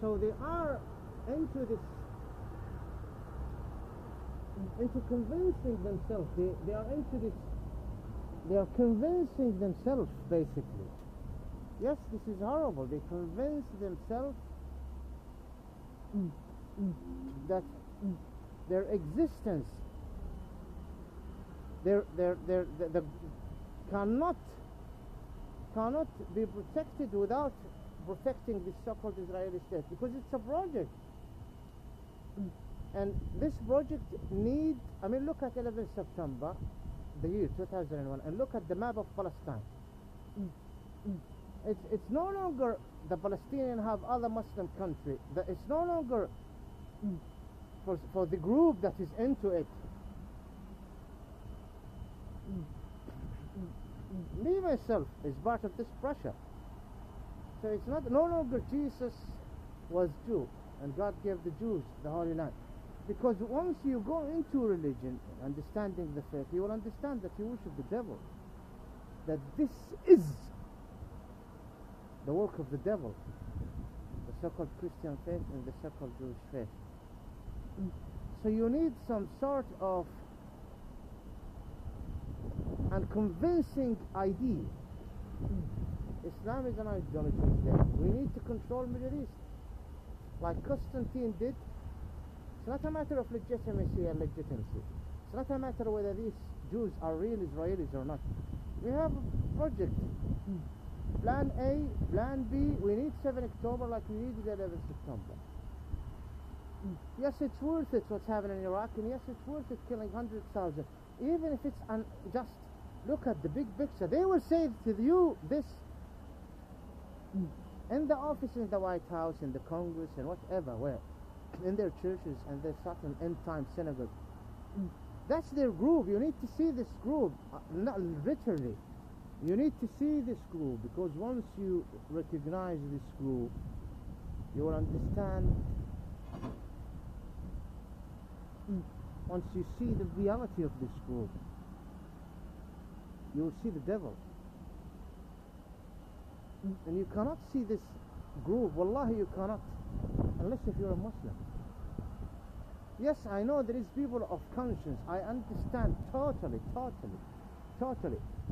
So they are into this, into convincing themselves. They are into this. They are convincing themselves, basically. Yes, this is horrible. They convince themselves that their existence, their cannot be protected without protecting this so-called Israeli state, because it's a project. And this project needs, I mean, look at 11 September, the year 2001, and look at the map of Palestine. It's no longer the Palestinians have other Muslim country. It's no longer for the group that is into it. Me myself is part of this pressure. So it's not no longer Jesus was Jew and God gave the Jews the Holy Land. Because once you go into religion, understanding the faith, you will understand that you worship the devil. That this is the work of the devil, the so-called Christian faith and the so-called Jewish faith. So you need some sort of unconvincing idea. Islam is an idolatry state. We need to control Middle East, like Constantine did. It's not a matter of legitimacy and legitimacy. It's not a matter whether these Jews are real Israelis or not. We have a project. Plan A, Plan B. We need 7 October like we needed 11 September. Yes, it's worth it what's happening in Iraq, and yes, it's worth it killing 100,000. Even if it's unjust, look at the big picture. They will say to you this in the office, in the White House, in the Congress, and whatever, where, in their churches and their certain end-time synagogue. That's their group. You need to see this group, not literally. You need to see this group, because once you recognize this group, you will understand. Once you see the reality of this group, you will see the devil. And you cannot see this group, wallahi you cannot, unless if you're a Muslim. Yes, I know there is people of conscience. I understand totally.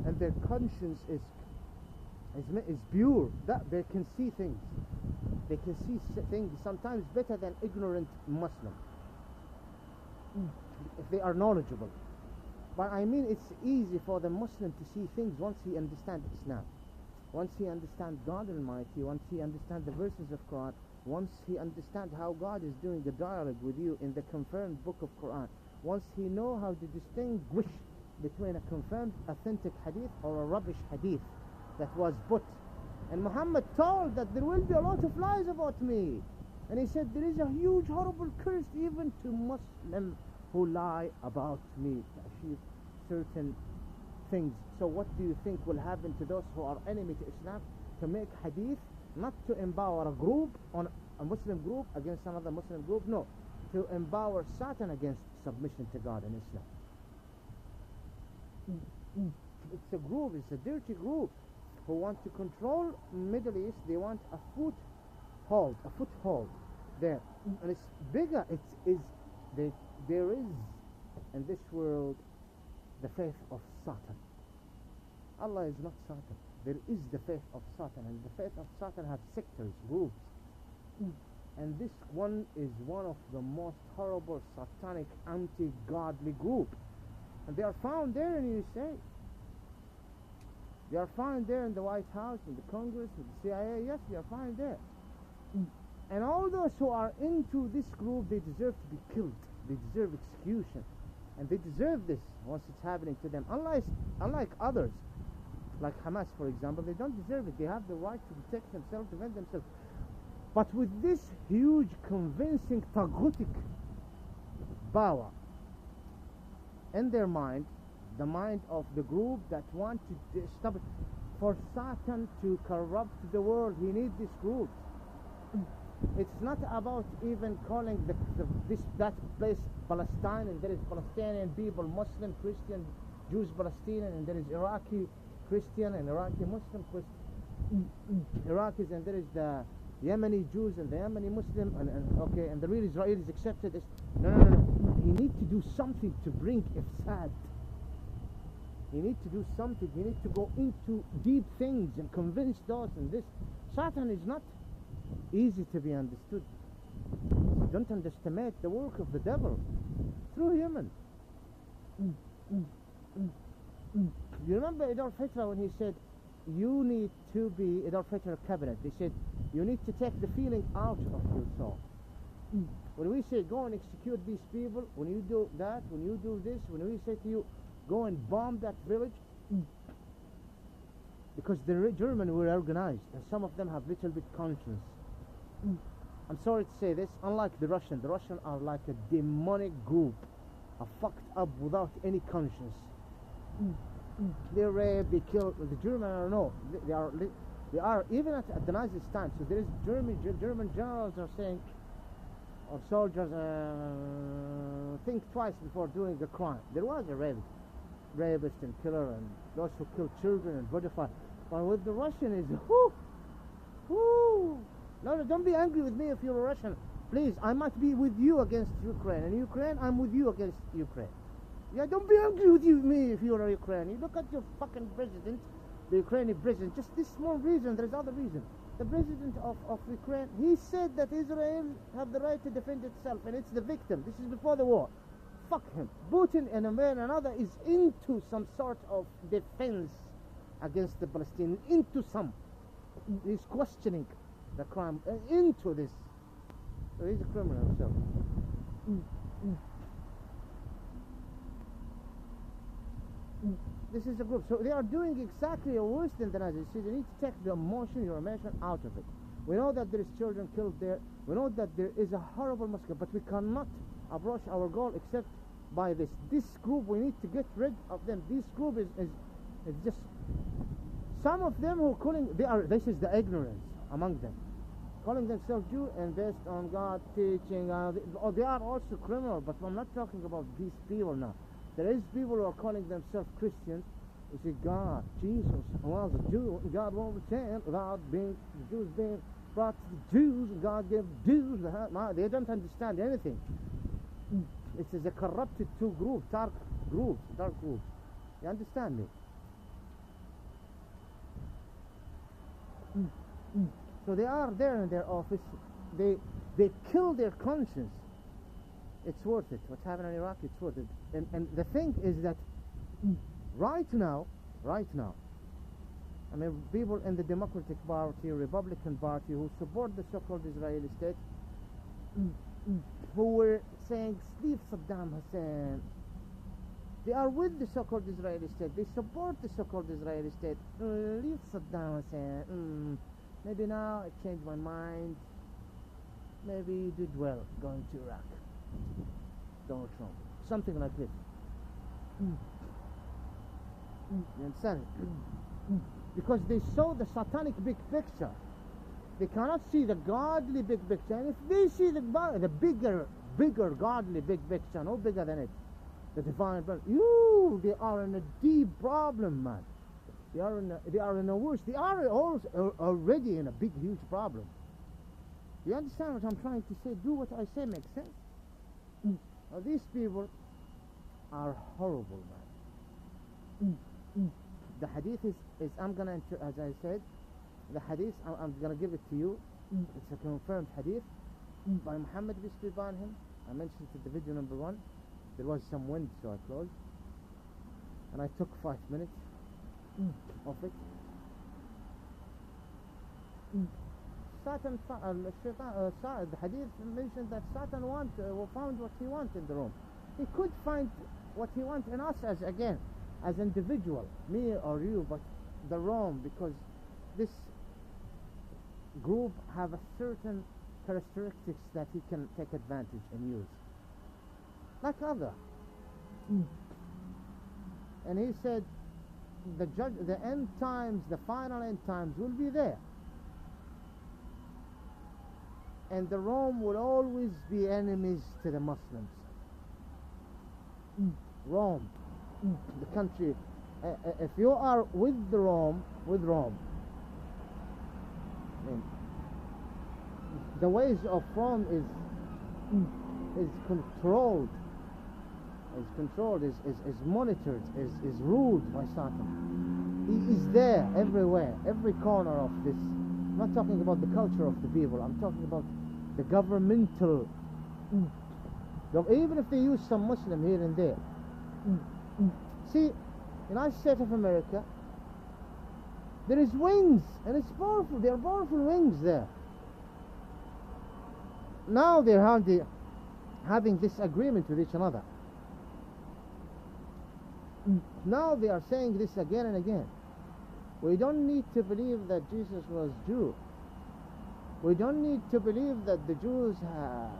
And their conscience is pure. That they can see things. They can see things sometimes better than ignorant Muslim, if they are knowledgeable. But I mean, it's easy for the Muslim to see things once he understands Islam, once he understands God Almighty, once he understands the verses of Quran, once he understands how God is doing a dialogue with you in the confirmed book of Quran, once he knows how to distinguish between a confirmed authentic hadith or a rubbish hadith that was put. And Muhammad told that there will be a lot of lies about me, and he said there is a huge horrible curse even to Muslims who lie about me to achieve certain things. So what do you think will happen to those who are enemy to Islam? To make hadith, not to empower a group, on a Muslim group against another Muslim group, no, to empower Satan against submission to God and Islam. It's a group, it's a dirty group who want to control Middle East. They want a foothold there, and it's bigger. There is in this world the faith of Satan. Allah is not Satan. There is the faith of Satan, and the faith of Satan has sectors, groups, and this one is one of the most horrible satanic anti-godly group, and they are found there in the USA. They are found there in the White House, in the Congress, in the CIA. Yes, they are found there. And all those who are into this group, they deserve to be killed. They deserve execution, and they deserve this once it's happening to them. Unlike others, like Hamas, for example, they don't deserve it. They have the right to protect themselves, defend themselves. But with this huge, convincing, tagutic power in their mind, the mind of the group that want to stop it, for Satan to corrupt the world, he needs this group. It's not about even calling that place Palestine, and there is Palestinian people, Muslim, Christian, Jews, Palestinian, and there is Iraqi Christian and Iraqi Muslim Iraqis, and there is the Yemeni Jews and the Yemeni Muslim, and the real Israelis accepted this. No. You need to do something to bring ifsad. You need to do something. You need to go into deep things and convince those and this. Satan is not easy to be understood. Don't underestimate the work of the devil through humans. You remember Adolf Hitler when he said, you need to be, Adolf Hitler cabinet, they said, you need to take the feeling out of your soul. When we say go and execute these people, when you do that, when you do this, when we say to you, go and bomb that village, because the Germans were organized and some of them have little bit conscience. I'm sorry to say this, unlike the Russians are like a demonic group, are fucked up without any conscience. They rape, they kill. The Germans are no, they are even at the Nazi time. So there is German generals are saying, or soldiers think twice before doing a crime. There was a rapist and killer and those who kill children and vodify. But with the Russian is No, don't be angry with me if you're a Russian. Please, I might be with you against Ukraine, and Ukraine, I'm with you against Ukraine. Yeah, don't be angry with me if you're a Ukrainian. Look at your fucking president, the Ukrainian president. Just this small reason, there's other reason. The president of Ukraine, he said that Israel have the right to defend itself, and it's the victim. This is before the war. Fuck him. Putin and another is into some sort of defense against the Palestinians. Into some. He's questioning the crime. Into this. So he's a criminal himself. This is a group. So they are doing exactly worse than the Nazis. So they need to take your emotion out of it. We know that there is children killed there. We know that there is a horrible massacre, but we cannot approach our goal except by this. This group, we need to get rid of them. This group is just some of them who are calling, this is the ignorance among them, calling themselves Jew and based on God teaching. They are also criminal, but I'm not talking about these people now. There is people who are calling themselves Christians. You see, God, Jesus was a Jew, and God won't return without the Jews being brought to the Jews, and God gave Jews they don't understand anything. This is a corrupted two groups, dark groups. You understand me? So they are there in their office. They kill their conscience. It's worth it. What's happening in Iraq, it's worth it. And the thing is that right now, I mean, people in the Democratic Party, Republican Party, who support the so-called Israeli state, who were saying, leave Saddam Hussein. They are with the so-called Israeli state. They support the so-called Israeli state. Leave Saddam Hussein. Maybe now I changed my mind. Maybe you did well going to Iraq. Donald Trump. Something like this. You understand? Because they saw the satanic big picture. They cannot see the godly big picture. And if they see the bigger godly big picture, no bigger than it, the divine plan, they are in a deep problem, man. They are in a worse. They are already in a big, huge problem. You understand what I'm trying to say? Do what I say makes sense? Now, these people are horrible, man. The hadith is I'm gonna, as I said, the hadith, I'm gonna give it to you. It's a confirmed hadith by Muhammad, peace be upon him. I mentioned it in the video number 1. There was some wind, so I closed, and I took 5 minutes of it. Satan, the hadith mentioned that Satan found what he wanted in the Rome. He could find what he wants in us as individual, me or you, but the Rome, because this group have a certain characteristics that he can take advantage and use, like other. And he said, the end times, the final end times will be there. And the Rome will always be enemies to the Muslims. Rome, the country. If you are with Rome, I mean, the ways of Rome is controlled, is monitored, is ruled by Satan. He is there everywhere, every corner of this. I'm not talking about the culture of the people, I'm talking about the governmental. Even if they use some Muslim here and there. See, United States of America, there is wings, and it's powerful. There are powerful wings there. Now they're having this agreement with each other. Now they are saying this again and again. We don't need to believe that Jesus was Jew. We don't need to believe that the Jews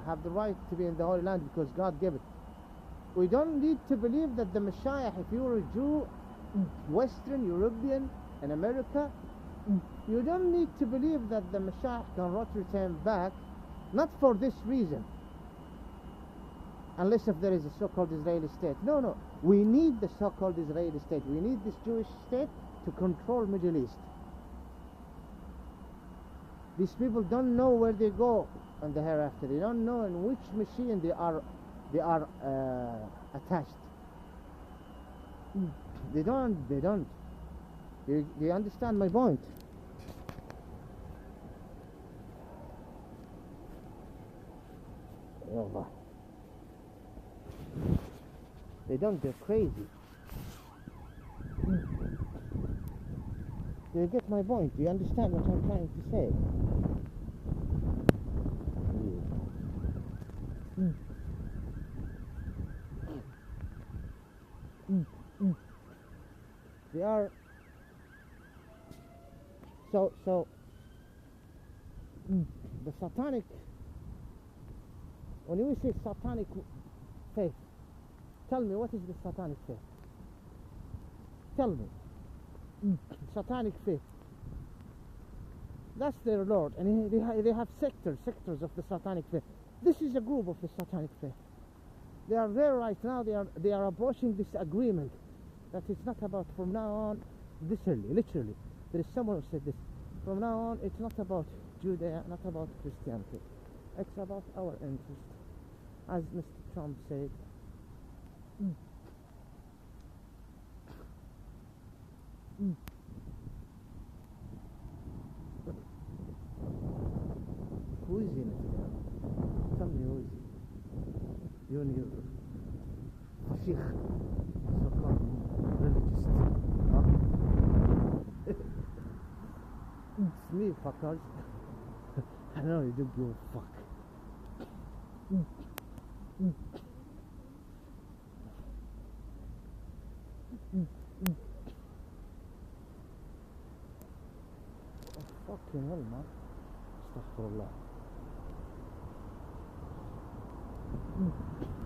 have the right to be in the Holy Land because God gave it. We don't need to believe that the Messiah, if you're a Jew, Western, European, in America, you don't need to believe that the Messiah can return back, not for this reason, unless if there is a so-called Israeli state. No, we need the so-called Israeli state. We need this Jewish state to control Middle East. These people don't know where they go in the hereafter. They don't know in which machine they are attached. They don't. Do you understand my point? Allah. They don't. They're crazy. Do you get my point? Do you understand what I'm trying to say? They are so the satanic, when you say satanic faith, tell me, what is the satanic faith? Tell me. Satanic faith, that's their Lord, and they have sectors of the satanic faith. This is a group of the satanic faith. They are there right now. They are approaching this agreement that it's not about from now on, literally. There is someone who said this. From now on, it's not about Judea, not about Christianity. It's about our interest, as Mr. Trump said. Who is in it? Tell me who is it? You and your Fashikh, so-called religist. Huh? It's me, fuckers. I know you don't give a fuck. Fucking hell, man. Astaghfirullah.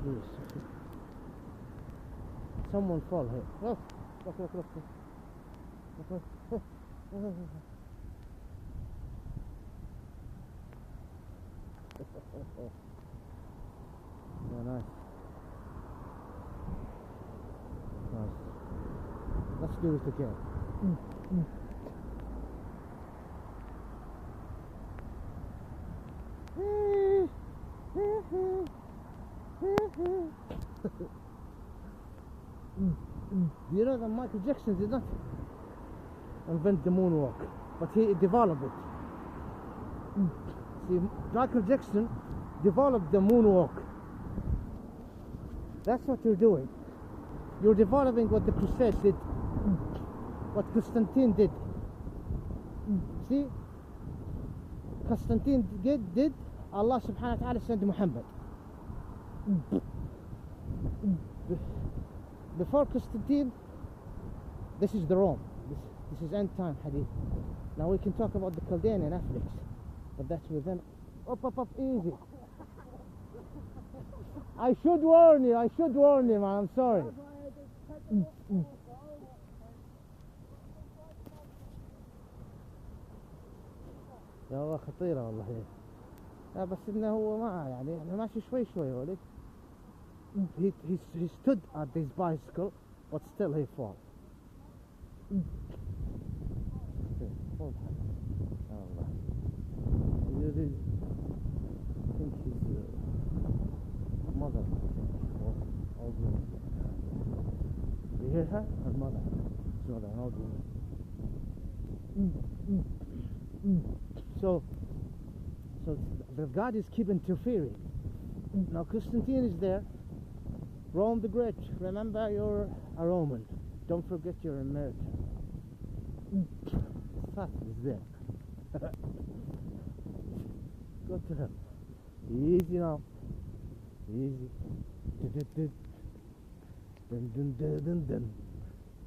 Yes. Someone fall here. Look. Yeah, nice. Let's do it again. You know that Michael Jackson did not invent the moonwalk, but he developed it. See, Michael Jackson developed the moonwalk. That's what you're doing. You're developing what the Crusades did, what Constantine did. See, Constantine did, Allah subhanahu wa ta'ala sent Muhammad. Before Constantine, this is the Rome. This is end time hadith. Now we can talk about the Chaldean and Afflex, but that's within. Up, easy. I should warn you, man. I'm sorry. يا الله خطيرة والله. لا بس إنه هو ما يعني ماشي شوي ولد. He stood at this bicycle, but still he fall. hear her? Her mother. His mother, an old woman. So the God is keep interfering. Now Constantine is there. Rome the Great, remember you're a Roman. Don't forget you're American. Satan is there. Go to him. Easy now. Easy. Dun dun dun dun dun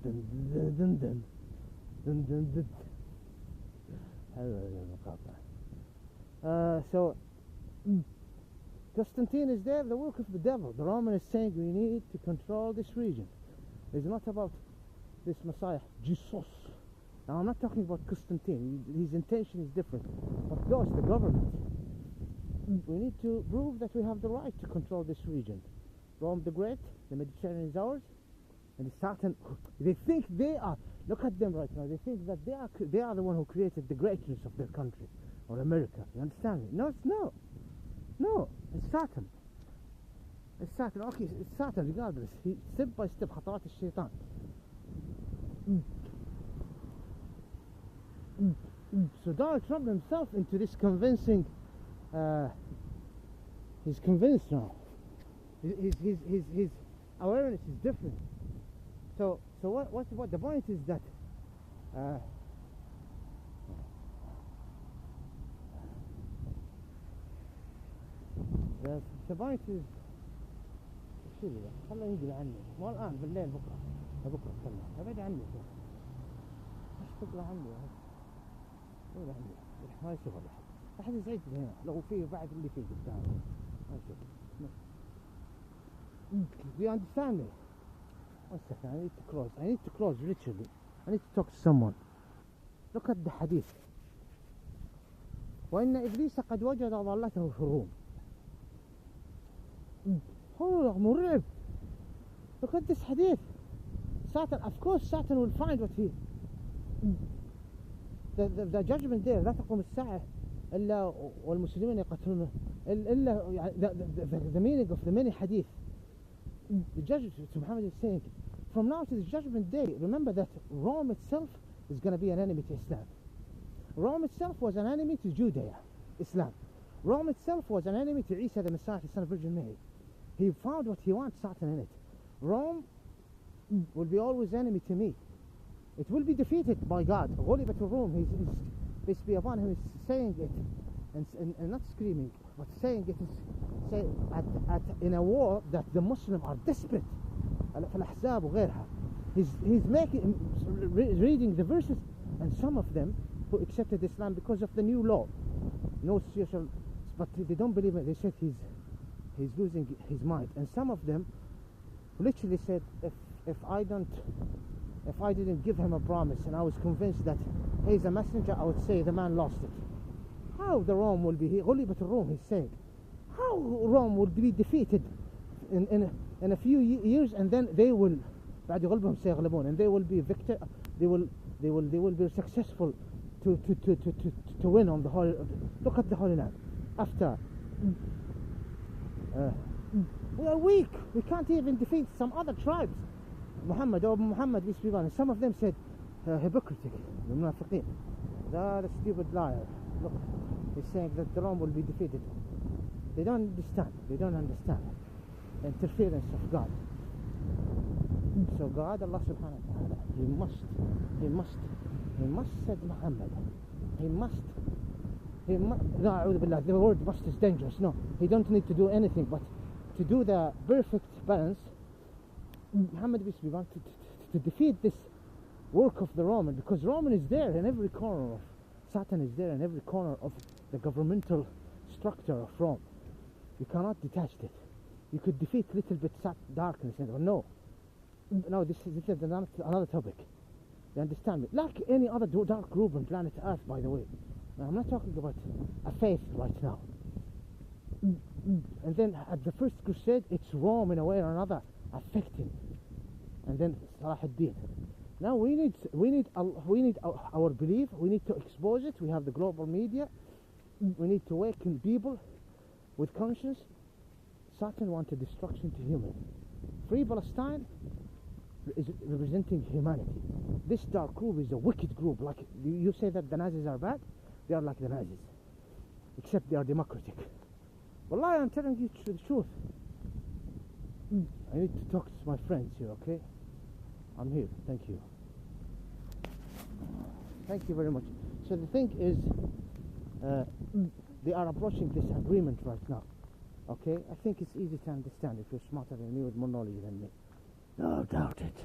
dun dun dun dun dun dun dun dun. So Constantine is there, the work of the devil. The Roman is saying we need to control this region. It's not about this Messiah, Jesus. Now I'm not talking about Constantine, his intention is different. But those, the government, we need to prove that we have the right to control this region. Rome the Great, the Mediterranean is ours, and Satan, they think they are, look at them right now, they think that they are the one who created the greatness of their country, or America, you understand me? No, no, it's Satan. It's Satan, okay, it's Satan regardless. He, step by step, خطوات الشيطان. So Donald Trump himself into this convincing, he's convinced now. His awareness is different. So what the point is that the point is شو ذا خله ينقل عني مو الآن بالليل بكرة اتكلم ابعد عني ايش تقرا عني ابعد عني ما يشوف احد يزعجني هنا لو فيه بعد اللي فيه قدامي ما يشوف. Do you understand me? One second, I need to close literally. I need to talk to someone. Look at the hadith. وإن إبليس قد وجد ضالته في الروم. Oh, مرعب. Look at this hadith. Satan, of course Satan will find what he... The judgment day, لا تقوم الساعة إلا والمسلمين يقتلون إلا the meaning of the many hadith. The judge, Muhammad is saying, from now to the judgment day, remember that Rome itself is going to be an enemy to Islam. Rome itself was an enemy to Judea, Islam. Rome itself was an enemy to Isa the Messiah, the son of Virgin Mary. He found what he wants, Satan, in it. Rome will be always enemy to me. It will be defeated by God. غُلِبَتِ الرُّوم, he's peace be upon him, is saying it, and not screaming, but saying it is in a war that the Muslims are desperate. في الأحزاب وغيرها. He's making, reading the verses, and some of them who accepted Islam because of the new law, no social, but they don't believe it. They said he's losing his mind, and some of them literally said, if I didn't give him a promise and I was convinced that he's a messenger, I would say the man lost it. How the Rome will be, غُلِبَتِ الرُّوم, he's saying, how Rome will be defeated in a few years, and then they will بعد يغلبهم سيغلبون, and they will be victor, they will be successful to win on the holy. Look at the Holy Land. After we are weak, we can't even defeat some other tribes. Muhammad, peace be upon him, some of them said hypocritic, the munafiqeen, the stupid liar. Look, he's saying that the Rome will be defeated. They don't understand the interference of God. So God, Allah subhanahu wa ta'ala, he must said Muhammad, no, a'udhu billah, the word must is dangerous. No, he don't need to do anything, but to do the perfect balance. Muhammad peace be upon him, to defeat this work of the Roman, because Roman is there in every corner of, Satan is there in every corner of the governmental structure of Rome. You cannot detach it. You could defeat little bit darkness, but no, this is another topic. You understand me? Like any other dark group on planet Earth, by the way. Now, I'm not talking about a faith right now. And then at the first crusade, it's Rome in a way or another affecting. And then Salah ad-Din. Now we need our belief. We need to expose it. We have the global media. We need to awaken people with conscience. Satan wanted destruction to human. Free Palestine, is representing humanity. This dark group is a wicked group. Like you say that the Nazis are bad, they are like the Nazis, except they are democratic. Wallahi, I'm telling you the truth. I need to talk to my friends here, okay? I'm here. Thank you. Thank you very much. So the thing is, they are approaching this agreement right now. Okay? I think it's easy to understand if you're smarter than me with more knowledge than me. No doubt it.